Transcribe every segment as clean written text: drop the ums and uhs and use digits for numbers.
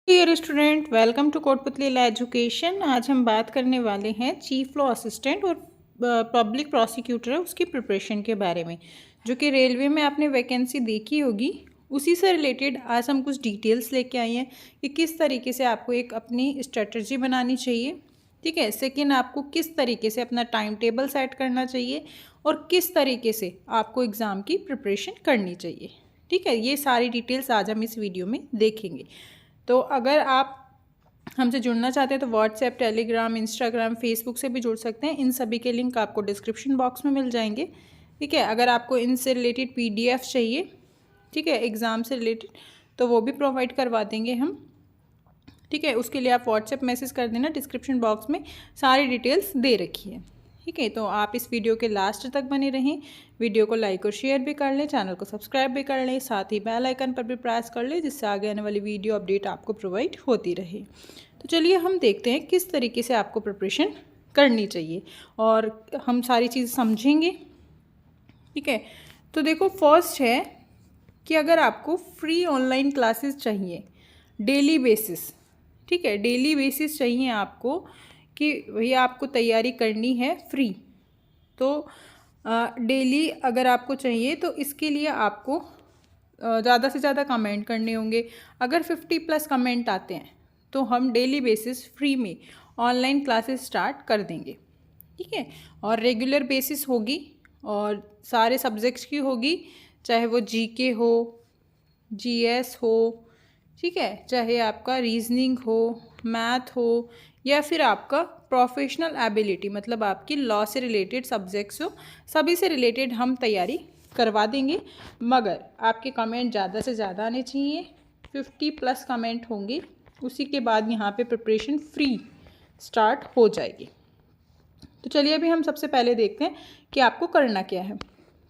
Dear student, welcome to Kotputli education. आज हम बात करने वाले हैं चीफ लॉ असिस्टेंट और पब्लिक प्रोसिक्यूटर है उसकी प्रिपरेशन के बारे में, जो कि रेलवे में आपने वैकेंसी देखी होगी। उसी से रिलेटेड आज हम कुछ डिटेल्स लेके आए हैं कि किस तरीके से आपको एक अपनी स्ट्रेटजी बनानी चाहिए। ठीक है, सेकेंड, आपको किस तरीके से अपना टाइम टेबल सेट करना चाहिए और किस तरीके से आपको एग्ज़ाम की प्रिपरेशन करनी चाहिए। ठीक है, ये सारी डिटेल्स आज हम इस वीडियो में देखेंगे। तो अगर आप हमसे जुड़ना चाहते हैं तो व्हाट्सएप, टेलीग्राम, इंस्टाग्राम, फेसबुक से भी जुड़ सकते हैं। इन सभी के लिंक आपको डिस्क्रिप्शन बॉक्स में मिल जाएंगे। ठीक है, अगर आपको इनसे रिलेटेड पीडीएफ चाहिए, ठीक है, एग्ज़ाम से रिलेटेड, तो वो भी प्रोवाइड करवा देंगे हम। ठीक है, उसके लिए आप व्हाट्सएप मैसेज कर देना, डिस्क्रिप्शन बॉक्स में सारी डिटेल्स दे रखी है। ठीक है, तो आप इस वीडियो के लास्ट तक बने रहें। वीडियो को लाइक और शेयर भी कर लें, चैनल को सब्सक्राइब भी कर लें, साथ ही बेल आइकन पर भी प्रेस कर लें, जिससे आगे आने वाली वीडियो अपडेट आपको प्रोवाइड होती रहे। तो चलिए हम देखते हैं किस तरीके से आपको प्रिपरेशन करनी चाहिए और हम सारी चीज़ समझेंगे। ठीक है, तो देखो, फर्स्ट है कि अगर आपको फ्री ऑनलाइन क्लासेस चाहिए डेली बेसिस, ठीक है, डेली बेसिस चाहिए आपको कि भैया आपको तैयारी करनी है फ्री, तो डेली अगर आपको चाहिए तो इसके लिए आपको ज़्यादा से ज़्यादा कमेंट करने होंगे। अगर 50+ कमेंट आते हैं तो हम डेली बेसिस फ्री में ऑनलाइन क्लासेस स्टार्ट कर देंगे। ठीक है, और रेगुलर बेसिस होगी और सारे सब्जेक्ट्स की होगी, चाहे वो जीके हो, जीएस हो, ठीक है, चाहे आपका रीजनिंग हो, मैथ हो, या फिर आपका प्रोफेशनल एबिलिटी, मतलब आपकी लॉ से रिलेटेड सब्जेक्ट्स हो, सभी से रिलेटेड हम तैयारी करवा देंगे। मगर आपके कमेंट ज़्यादा से ज़्यादा आने चाहिए, 50+ कमेंट होंगे, उसी के बाद यहाँ पे प्रिपरेशन फ्री स्टार्ट हो जाएगी। तो चलिए अभी हम सबसे पहले देखते हैं कि आपको करना क्या है।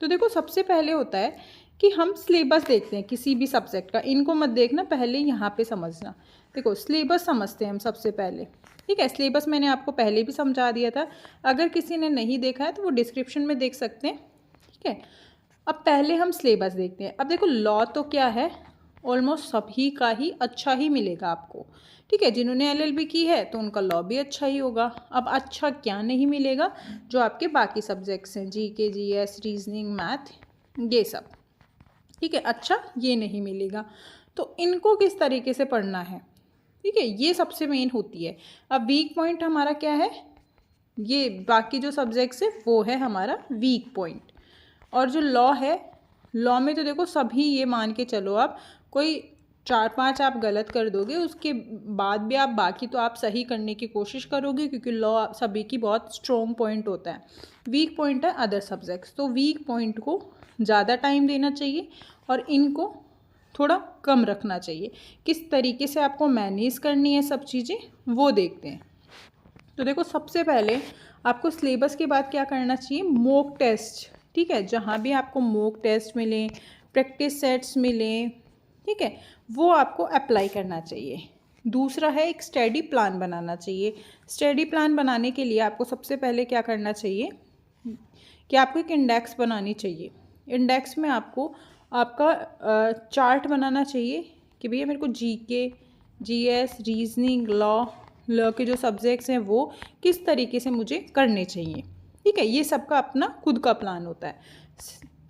तो देखो, सबसे पहले होता है कि हम सिलेबस देखते हैं किसी भी सब्जेक्ट का। इनको मत देखना, पहले यहाँ पे समझना। देखो, सिलेबस समझते हैं हम सबसे पहले। ठीक है, सिलेबस मैंने आपको पहले भी समझा दिया था, अगर किसी ने नहीं देखा है तो वो डिस्क्रिप्शन में देख सकते हैं। ठीक है, अब पहले हम सिलेबस देखते हैं। अब देखो, लॉ तो क्या है, ऑलमोस्ट सभी का ही अच्छा ही मिलेगा आपको। ठीक है, जिन्होंने एलएलबी की है तो उनका लॉ भी अच्छा ही होगा। अब अच्छा क्या नहीं मिलेगा, जो आपके बाकी सब्जेक्ट्स हैं, जीके, जीएस, रीजनिंग, मैथ, ये सब। ठीक है, अच्छा ये नहीं मिलेगा, तो इनको किस तरीके से पढ़ना है। ठीक है, ये सबसे मेन होती है। अब वीक पॉइंट हमारा क्या है, ये बाकी जो सब्जेक्ट्स है वो है हमारा वीक पॉइंट। और जो लॉ है, लॉ में तो देखो सभी, ये मान के चलो आप, कोई 4-5 आप गलत कर दोगे, उसके बाद भी आप बाकी तो आप सही करने की कोशिश करोगे, क्योंकि लॉ सभी की बहुत स्ट्रॉन्ग पॉइंट होता है। वीक पॉइंट है अदर सब्जेक्ट्स, तो वीक पॉइंट को ज़्यादा टाइम देना चाहिए और इनको थोड़ा कम रखना चाहिए। किस तरीके से आपको मैनेज करनी है सब चीज़ें, वो देखते हैं। तो देखो, सबसे पहले आपको सिलेबस के बाद क्या करना चाहिए, मॉक टेस्ट। ठीक है, जहाँ भी आपको मॉक टेस्ट मिलें, प्रैक्टिस सेट्स मिलें, ठीक है, वो आपको अप्लाई करना चाहिए। दूसरा है, एक स्टडी प्लान बनाना चाहिए। स्टडी प्लान बनाने के लिए आपको सबसे पहले क्या करना चाहिए कि आपको एक इंडेक्स बनानी चाहिए। इंडेक्स में आपको आपका चार्ट बनाना चाहिए कि भैया मेरे को जीके, जीएस, रीजनिंग, लॉ के जो सब्जेक्ट्स हैं वो किस तरीके से मुझे करने चाहिए। ठीक है, ये सबका अपना खुद का प्लान होता है।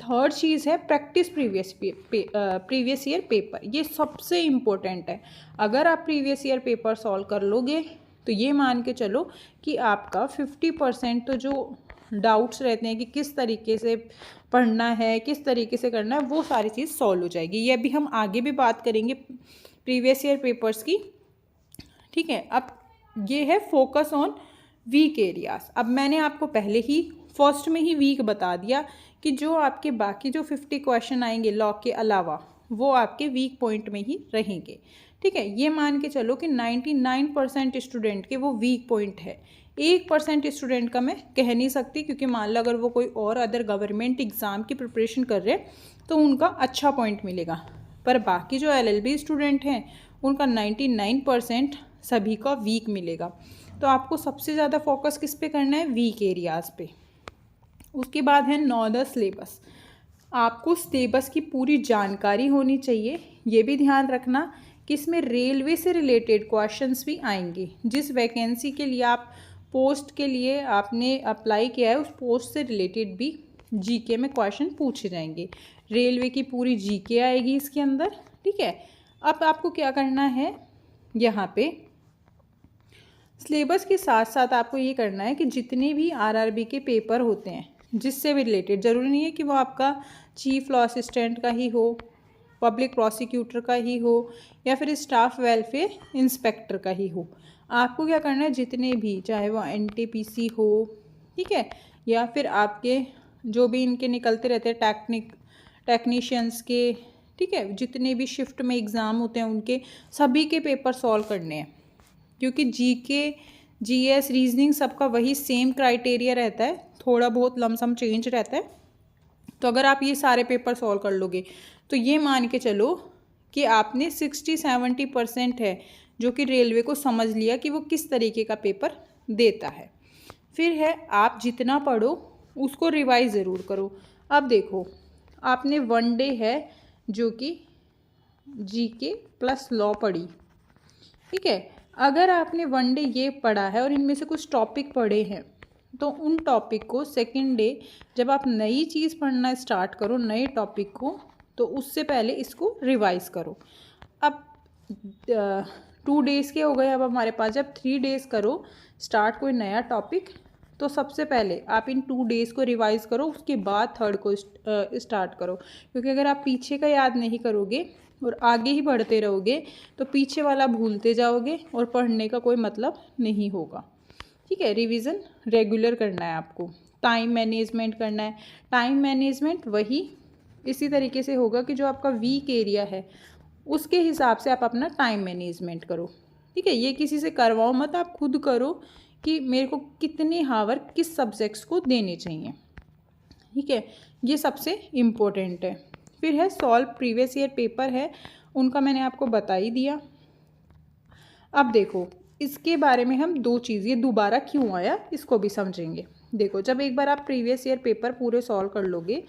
थर्ड चीज़ है प्रैक्टिस प्रीवियस ईयर पेपर। ये सबसे इम्पोर्टेंट है। अगर आप प्रीवियस ईयर पेपर सॉल्व कर लोगे तो ये मान के चलो कि आपका 50% तो जो डाउट्स रहते हैं कि किस तरीके से पढ़ना है, किस तरीके से करना है, वो सारी चीज़ सॉल्व हो जाएगी। ये अभी हम आगे भी बात करेंगे प्रीवियस ईयर पेपर्स की। ठीक है, अब ये है फोकस ऑन वीक एरियाज। अब मैंने आपको पहले ही फर्स्ट में ही वीक बता दिया कि जो आपके बाकी जो 50 क्वेश्चन आएंगे लॉ के अलावा, वो आपके वीक पॉइंट में ही रहेंगे। ठीक है, ये मान के चलो कि 99% स्टूडेंट के वो वीक पॉइंट है। 1% स्टूडेंट का मैं कह नहीं सकती, क्योंकि मान लो अगर वो कोई और अदर गवर्नमेंट एग्ज़ाम की प्रिपरेशन कर रहे हैं तो उनका अच्छा पॉइंट मिलेगा, पर बाकी जो एलएलबी स्टूडेंट हैं उनका 99% सभी का वीक मिलेगा। तो आपको सबसे ज़्यादा फोकस किस पे करना है, वीक एरियाज़ पे। उसके बाद है नो द सिलेबस। आपको सिलेबस की पूरी जानकारी होनी चाहिए। ये भी ध्यान रखना कि कि इसमें रेलवे से रिलेटेड क्वेश्चंस भी आएंगे। जिस वैकेंसी के लिए आप पोस्ट के लिए आपने अप्लाई किया है उस पोस्ट से रिलेटेड भी जीके में क्वेश्चन पूछे जाएंगे। रेलवे की पूरी जीके आएगी इसके अंदर, ठीक है। अब आपको क्या करना है, यहाँ पे सिलेबस के साथ साथ आपको ये करना है कि जितने भी आरआरबी के पेपर होते हैं जिससे भी रिलेटेड, ज़रूरी नहीं है कि वो आपका चीफ लॉ असिस्टेंट का ही हो, पब्लिक प्रोसिक्यूटर का ही हो, या फिर स्टाफ वेलफेयर इंस्पेक्टर का ही हो। आपको क्या करना है, जितने भी, चाहे वो एनटीपीसी हो, ठीक है, या फिर आपके जो भी इनके निकलते रहते हैं टेक्नीशियंस के, ठीक है, जितने भी शिफ्ट में एग्ज़ाम होते हैं उनके सभी के पेपर सॉल्व करने हैं। क्योंकि जीके, जीएस, रीजनिंग सबका वही सेम क्राइटेरिया रहता है, थोड़ा बहुत लमसम चेंज रहता है। तो अगर आप ये सारे पेपर सॉल्व कर लोगे तो ये मान के चलो कि आपने 60-70% है जो कि रेलवे को समझ लिया कि वो किस तरीके का पेपर देता है। फिर है आप जितना पढ़ो उसको रिवाइज ज़रूर करो। अब देखो, आपने 1 डे है जो कि जीके प्लस लॉ पढ़ी, ठीक है। अगर आपने 1 डे ये पढ़ा है और इनमें से कुछ टॉपिक पढ़े हैं तो उन टॉपिक को 2nd डे जब आप नई चीज़ पढ़ना स्टार्ट करो, नए टॉपिक को, तो उससे पहले इसको रिवाइज करो। अब 2 डेज़ के हो गए, अब हमारे पास जब 3 डेज़ करो स्टार्ट कोई नया टॉपिक, तो सबसे पहले आप इन 2 डेज़ को रिवाइज करो, उसके बाद 3rd को स्टार्ट करो। क्योंकि अगर आप पीछे का याद नहीं करोगे और आगे ही बढ़ते रहोगे तो पीछे वाला भूलते जाओगे और पढ़ने का कोई मतलब नहीं होगा, ठीक है। रिवीजन रेगुलर करना है आपको, टाइम मैनेजमेंट करना है। टाइम मैनेजमेंट वही इसी तरीके से होगा कि जो आपका वीक एरिया है उसके हिसाब से आप अपना टाइम मैनेजमेंट करो, ठीक है। ये किसी से करवाओ मत, आप खुद करो कि मेरे को कितने हावर किस सब्जेक्ट्स को देने चाहिए, ठीक है। ये सबसे इम्पोर्टेंट है। फिर है सॉल्व प्रीवियस ईयर पेपर है, उनका मैंने आपको बता ही दिया। अब देखो इसके बारे में हम 2 चीज़, ये दोबारा क्यों आया इसको भी समझेंगे। देखो, जब एक बार आप प्रीवियस ईयर पेपर पूरे सॉल्व कर लोगे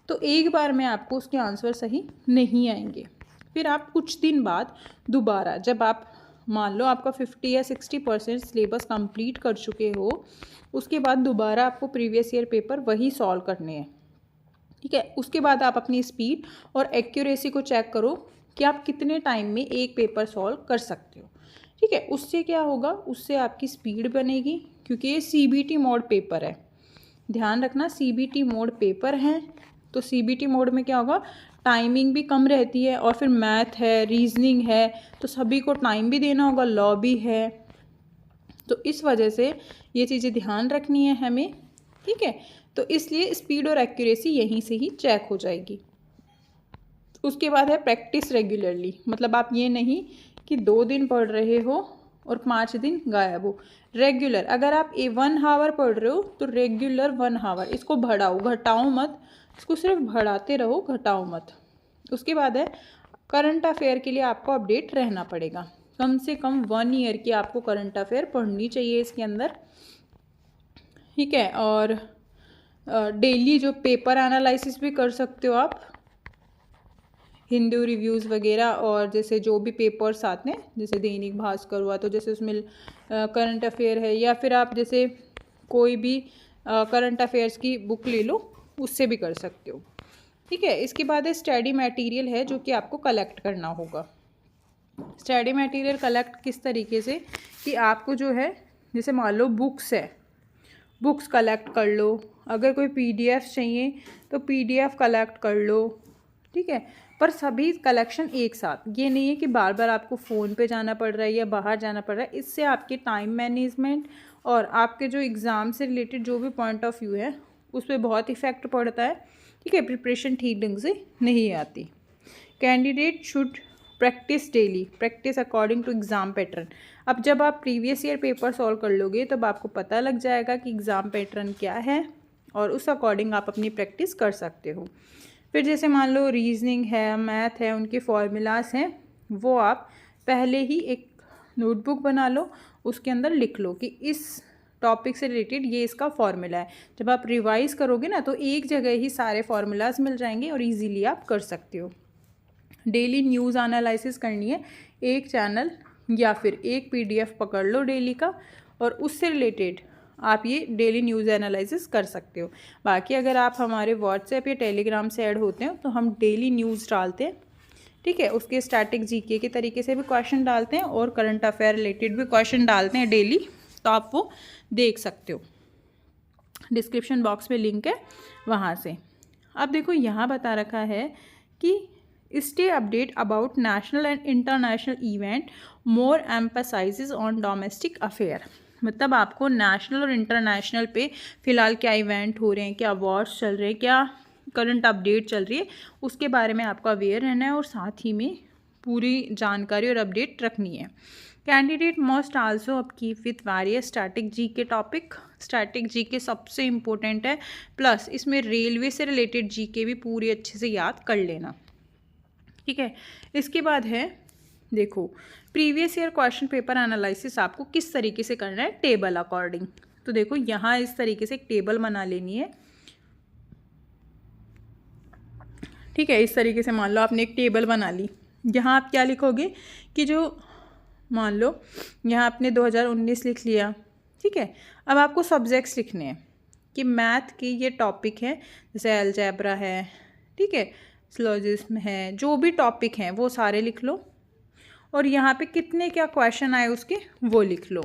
तो एक बार में आपको उसके आंसर सही नहीं आएंगे। फिर आप कुछ दिन बाद दोबारा, जब आप मान लो आपका 50 या 60% सिलेबस कंप्लीट कर चुके हो, उसके बाद दोबारा आपको प्रीवियस ईयर पेपर वही सॉल्व करने हैं, ठीक है। उसके बाद आप अपनी स्पीड और एक्यूरेसी को चेक करो कि आप कितने टाइम में एक पेपर सॉल्व कर सकते हो, ठीक है। उससे क्या होगा, उससे आपकी स्पीड बनेगी, क्योंकि ये सीबीटी मोड पेपर है। ध्यान रखना, सीबीटी मोड पेपर है, तो सीबीटी मोड में क्या होगा, टाइमिंग भी कम रहती है, और फिर मैथ है, रीजनिंग है, तो सभी को टाइम भी देना होगा, लॉ भी है, तो इस वजह से ये चीज़ें ध्यान रखनी है हमें, ठीक है। तो इसलिए स्पीड और एक्यूरेसी यहीं से ही चेक हो जाएगी। उसके बाद है प्रैक्टिस रेगुलरली, मतलब आप ये नहीं कि 2 दिन पढ़ रहे हो और 5 दिन गायब हो। रेगुलर, अगर आप 1 हावर पढ़ रहे हो तो रेगुलर 1 हावर, इसको बढ़ाओ, घटाओ मत, इसको सिर्फ बढ़ाते रहो, घटाओ मत। उसके बाद है करंट अफेयर के लिए आपको अपडेट रहना पड़ेगा, कम से कम 1 ईयर की आपको करंट अफेयर पढ़नी चाहिए इसके अंदर, ठीक है। और डेली जो पेपर एनालिसिस भी कर सकते हो आप, हिंदू रिव्यूज़ वगैरह, और जैसे जो भी पेपर्स आते हैं, जैसे दैनिक भास्कर हुआ तो जैसे उसमें करंट अफेयर है, या फिर आप जैसे कोई भी करंट अफेयर्स की बुक ले लो, उससे भी कर सकते हो, ठीक है। इसके बाद स्टडी मटेरियल है जो कि आपको कलेक्ट करना होगा। स्टडी मटेरियल कलेक्ट किस तरीके से, कि आपको जो है, जैसे मान लो बुक्स है, बुक्स कलेक्ट कर लो, अगर कोई पीडीएफ चाहिए तो पीडीएफ कलेक्ट कर लो, ठीक है। पर सभी कलेक्शन एक साथ, ये नहीं है कि बार बार आपको फ़ोन पे जाना पड़ रहा है या बाहर जाना पड़ रहा है। इससे आपके टाइम मैनेजमेंट और आपके जो एग्ज़ाम से रिलेटेड जो भी पॉइंट ऑफ व्यू है उस पर बहुत इफ़ेक्ट पड़ता है, ठीक है। प्रिपरेशन ठीक ढंग से नहीं आती। Candidate should practise daily, practise according to exam pattern. अब जब आप प्रीवियस ईयर पेपर सॉल्व कर लोगे तब आपको पता लग जाएगा कि एग्ज़ाम पैटर्न क्या है, और उस अकॉर्डिंग आप अपनी प्रैक्टिस कर सकते हो। फिर जैसे मान लो रीजनिंग है, मैथ है, उनके फॉर्मूलाज हैं, वो आप पहले ही एक नोटबुक बना लो, उसके अंदर लिख लो कि इस टॉपिक से रिलेटेड ये इसका फॉर्मूला है। जब आप रिवाइज़ करोगे ना तो एक जगह ही सारे फार्मूलाज मिल जाएंगे और इजीली आप कर सकते हो। डेली न्यूज़ एनालिसिस करनी है, एक चैनल या फिर एक PDF पकड़ लो डेली का, और उससे रिलेटेड आप ये डेली न्यूज़ एनालिसिस कर सकते हो। बाकी अगर आप हमारे व्हाट्सएप या टेलीग्राम से ऐड होते हैं तो हम डेली न्यूज़ डालते हैं, ठीक है। उसके स्टैटिक GK के तरीके से भी क्वेश्चन डालते हैं और करंट अफेयर रिलेटेड भी क्वेश्चन डालते हैं डेली, तो आप वो देख सकते हो। डिस्क्रिप्शन बॉक्स में लिंक है वहाँ से। अब देखो यहाँ बता रखा है कि stay update about national and international event, more emphasises on domestic affair. मतलब आपको नेशनल और इंटरनेशनल पे फ़िलहाल क्या इवेंट हो रहे हैं, क्या अवार्ड्स चल रहे हैं, क्या करंट अपडेट चल रही है, उसके बारे में आपको अवेयर रहना है और साथ ही में पूरी जानकारी और अपडेट रखनी है। Candidate must also upkeep with various static GK topic. Static GK सबसे इम्पोर्टेंट है, प्लस इसमें रेलवे से रिलेटेड GK भी पूरी अच्छे से याद कर लेना, ठीक है। इसके बाद है देखो previous year question paper analysis आपको किस तरीके से करना है, टेबल अकॉर्डिंग। तो देखो यहाँ इस तरीके से एक टेबल बना लेनी है, ठीक है। इस तरीके से मान लो आपने एक टेबल बना ली। यहाँ आप क्या लिखोगे कि जो मान लो यहाँ आपने 2019 लिख लिया, ठीक है। अब आपको सब्जेक्ट्स लिखने हैं कि मैथ की ये टॉपिक है, जैसे अलजेब्रा है, ठीक है, सिलोजिज्म है, जो भी टॉपिक हैं वो सारे लिख लो, और यहाँ पे कितने क्या क्वेश्चन आए उसके वो लिख लो।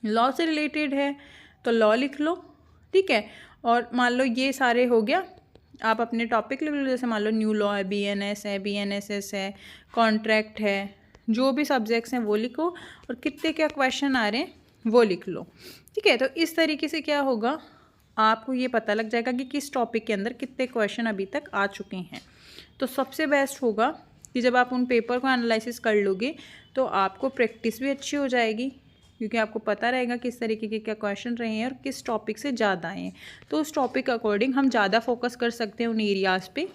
लॉ से रिलेटेड है तो लॉ लिख लो, ठीक है। और मान लो ये सारे हो गया, आप अपने टॉपिक लिख लो, जैसे मान लो न्यू लॉ है, BNS है, BNSS है, कॉन्ट्रैक्ट है, जो भी सब्जेक्ट्स हैं वो लिखो, और कितने क्या क्वेश्चन आ रहे हैं वो लिख लो, ठीक है। तो इस तरीके से क्या होगा, आपको ये पता लग जाएगा कि किस टॉपिक के अंदर कितने क्वेश्चन अभी तक आ चुके हैं। तो सबसे बेस्ट होगा कि जब आप उन पेपर को एनालिसिस कर लोगे तो आपको प्रैक्टिस भी अच्छी हो जाएगी, क्योंकि आपको पता रहेगा किस तरीके के क्या क्वेश्चन रहे हैं और किस टॉपिक से ज़्यादा आए हैं। तो उस टॉपिक अकॉर्डिंग हम ज़्यादा फोकस कर सकते हैं उन एरियाज़ पे,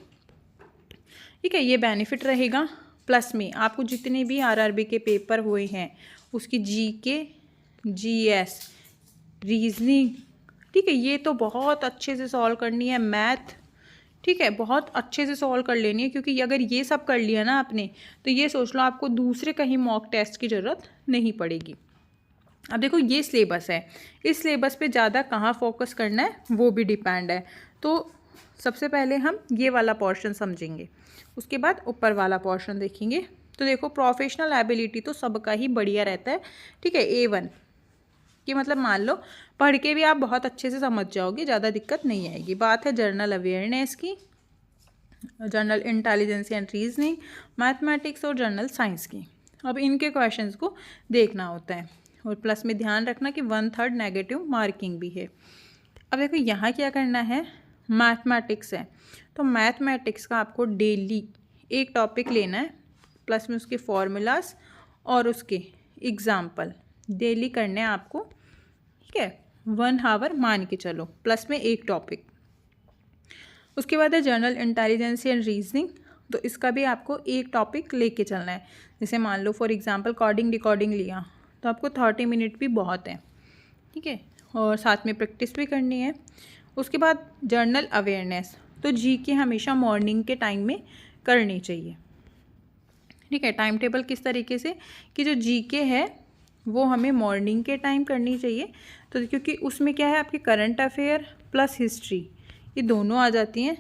ठीक है। ये बेनिफिट रहेगा। प्लस में आपको जितने भी RRB के पेपर हुए हैं उसकी GK, GS, रीजनिंग, ठीक है, ये तो बहुत अच्छे से सॉल्व करनी है। मैथ, ठीक है, बहुत अच्छे से सॉल्व कर लेनी है, क्योंकि अगर ये सब कर लिया ना आपने तो ये सोच लो आपको दूसरे कहीं मॉक टेस्ट की ज़रूरत नहीं पड़ेगी। अब देखो ये सिलेबस है, इस सिलेबस पे ज़्यादा कहाँ फोकस करना है वो भी डिपेंड है। तो सबसे पहले हम ये वाला पोर्शन समझेंगे, उसके बाद ऊपर वाला पोर्शन देखेंगे। तो देखो प्रोफेशनल एबिलिटी तो सबका ही बढ़िया रहता है, ठीक है। A1 कि मतलब मान लो पढ़ के भी आप बहुत अच्छे से समझ जाओगे, ज़्यादा दिक्कत नहीं आएगी। बात है जनरल अवेयरनेस की, general intelligence and reasoning, mathematics और जनरल साइंस की। अब इनके क्वेश्चंस को देखना होता है, और प्लस में ध्यान रखना कि 1/3 नेगेटिव मार्किंग भी है। अब देखो यहाँ क्या करना है, मैथमेटिक्स है, तो मैथमेटिक्स का आपको डेली एक टॉपिक लेना है, प्लस में उसके फॉर्मूलाज और उसके एग्जाम्पल डेली करने हैं आपको, ठीक है। 1 आवर मान के चलो, प्लस में एक टॉपिक। उसके बाद है जनरल इंटेलिजेंस एंड रीजनिंग, तो इसका भी आपको एक टॉपिक लेके चलना है। जैसे मान लो फॉर एग्जांपल कोडिंग डिकोडिंग लिया तो आपको 30 मिनट भी बहुत है, ठीक है, और साथ में प्रैक्टिस भी करनी है। उसके बाद जनरल अवेयरनेस, तो GK हमेशा मॉर्निंग के टाइम में करनी चाहिए, ठीक है। टाइम टेबल किस तरीके से कि जो GK है वो हमें मॉर्निंग के टाइम करनी चाहिए, तो क्योंकि उसमें क्या है आपके करंट अफेयर प्लस हिस्ट्री ये दोनों आ जाती हैं,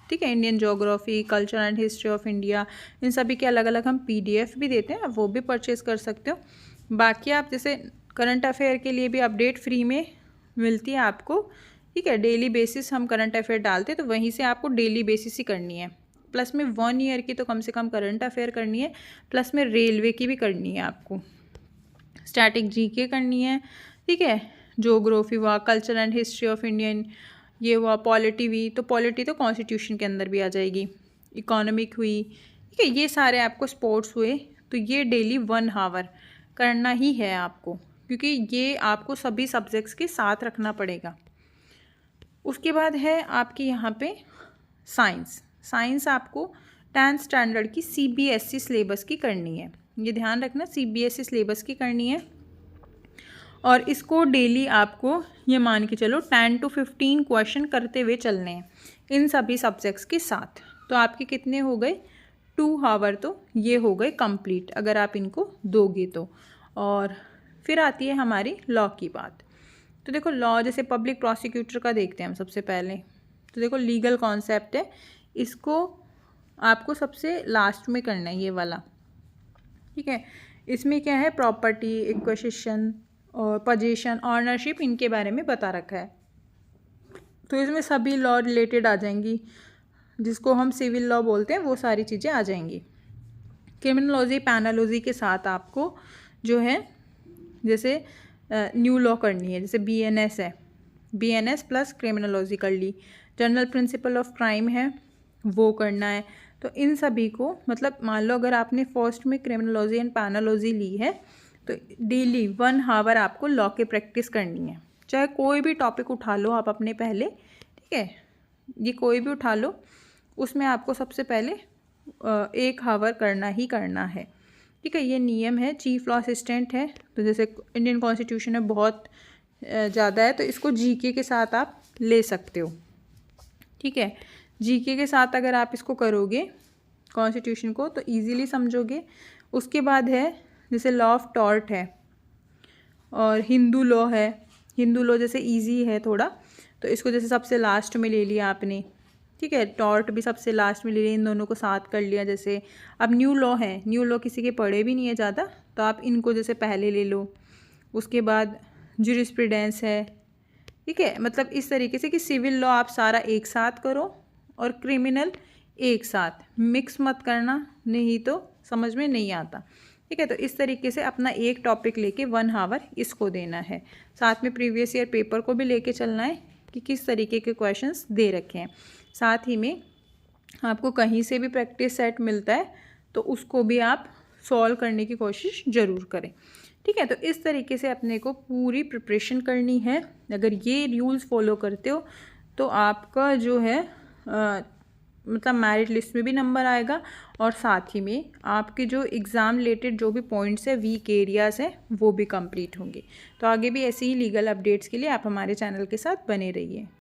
ठीक है। Indian geography, culture and history of India, इन सभी के अलग अलग हम PDF भी देते हैं, वो भी परचेज़ कर सकते हो। बाकी आप जैसे करंट अफेयर के लिए भी अपडेट फ्री में मिलती है आपको, ठीक है। डेली बेसिस हम करंट अफेयर डालते हैं, तो वहीं से आपको डेली बेसिस ही करनी है। प्लस में 1 ईयर की तो कम से कम करंट अफेयर करनी है, प्लस में रेलवे की भी करनी है आपको, स्टैटिक GK करनी है, ठीक है। ज्योग्राफी हुआ, culture and history of Indian ये हुआ, पॉलिटी हुई, तो पॉलिटी तो कॉन्स्टिट्यूशन के अंदर भी आ जाएगी, इकोनॉमिक हुई, ठीक है। ये सारे आपको स्पोर्ट्स हुए, तो ये डेली 1 आवर करना ही है आपको, क्योंकि ये आपको सभी सब्जेक्ट्स के साथ रखना पड़ेगा। उसके बाद है आपकी यहाँ पे साइंस। साइंस आपको 10th स्टैंडर्ड की CBSE सिलेबस की करनी है, ये ध्यान रखना, CBSE सिलेबस की करनी है। और इसको डेली आपको ये मान के चलो 10 to 15 क्वेश्चन करते हुए चलने हैं इन सभी सब्जेक्ट्स के साथ। तो आपके कितने हो गए, 2 हावर तो ये हो गए कंप्लीट अगर आप इनको दोगे तो। और फिर आती है हमारी लॉ की बात। तो देखो लॉ जैसे पब्लिक प्रोसिक्यूटर का देखते हैं हम सबसे पहले। तो देखो लीगल कॉन्सेप्ट है, इसको आपको सबसे लास्ट में करना है ये वाला, ठीक है। इसमें क्या है, प्रॉपर्टी, एक्विजिशन और पोजीशन, ऑनरशिप, इनके बारे में बता रखा है। तो इसमें सभी लॉ रिलेटेड आ जाएंगी, जिसको हम सिविल लॉ बोलते हैं, वो सारी चीज़ें आ जाएंगी। क्रिमिनोलॉजी पैनोलॉजी के साथ आपको जो है जैसे न्यू लॉ करनी है, जैसे BNS है, BNS प्लस क्रिमिनोलॉजी कर ली। जनरल प्रिंसिपल ऑफ क्राइम है, वो करना है। तो इन सभी को मतलब मान लो अगर आपने फर्स्ट में क्रिमिनोलॉजी एंड पैनोलॉजी ली है तो डेली 1 हावर आपको लॉ की प्रैक्टिस करनी है। चाहे कोई भी टॉपिक उठा लो आप अपने पहले, ठीक है, ये कोई भी उठा लो, उसमें आपको सबसे पहले 1 हावर करना ही करना है, ठीक है। ये नियम है। चीफ लॉ असिस्टेंट है, तो जैसे इंडियन कॉन्स्टिट्यूशन में बहुत ज़्यादा है, तो इसको GK के साथ आप ले सकते हो, ठीक है। GK के साथ अगर आप इसको करोगे कॉन्स्टिट्यूशन को तो इजीली समझोगे। उसके बाद है जैसे लॉ ऑफ टॉर्ट है और हिंदू लॉ है। हिंदू लॉ जैसे इजी है थोड़ा, तो इसको जैसे सबसे लास्ट में ले लिया आपने, ठीक है। टॉर्ट भी सबसे लास्ट में ले लिया, इन दोनों को साथ कर लिया। जैसे अब न्यू लॉ है, न्यू लॉ किसी के पढ़े भी नहीं है ज़्यादा, तो आप इनको जैसे पहले ले लो। उसके बाद ज्यूरिस्प्रूडेंस है, ठीक है। मतलब इस तरीके से कि सिविल लॉ आप सारा एक साथ करो और क्रिमिनल एक साथ, मिक्स मत करना, नहीं तो समझ में नहीं आता, ठीक है। तो इस तरीके से अपना एक टॉपिक लेके 1 हावर इसको देना है। साथ में प्रीवियस ईयर पेपर को भी लेके चलना है कि किस तरीके के क्वेश्चंस दे रखे हैं। साथ ही में आपको कहीं से भी प्रैक्टिस सेट मिलता है तो उसको भी आप सॉल्व करने की कोशिश ज़रूर करें, ठीक है। तो इस तरीके से अपने को पूरी प्रिपरेशन करनी है। अगर ये रूल्स फॉलो करते हो तो आपका जो है मतलब मेरिट लिस्ट में भी नंबर आएगा और साथ ही में आपके जो एग्ज़ाम रिलेटेड जो भी पॉइंट्स है, वीक एरियाज़ हैं, वो भी कंप्लीट होंगे। तो आगे भी ऐसे ही लीगल अपडेट्स के लिए आप हमारे चैनल के साथ बने रहिए।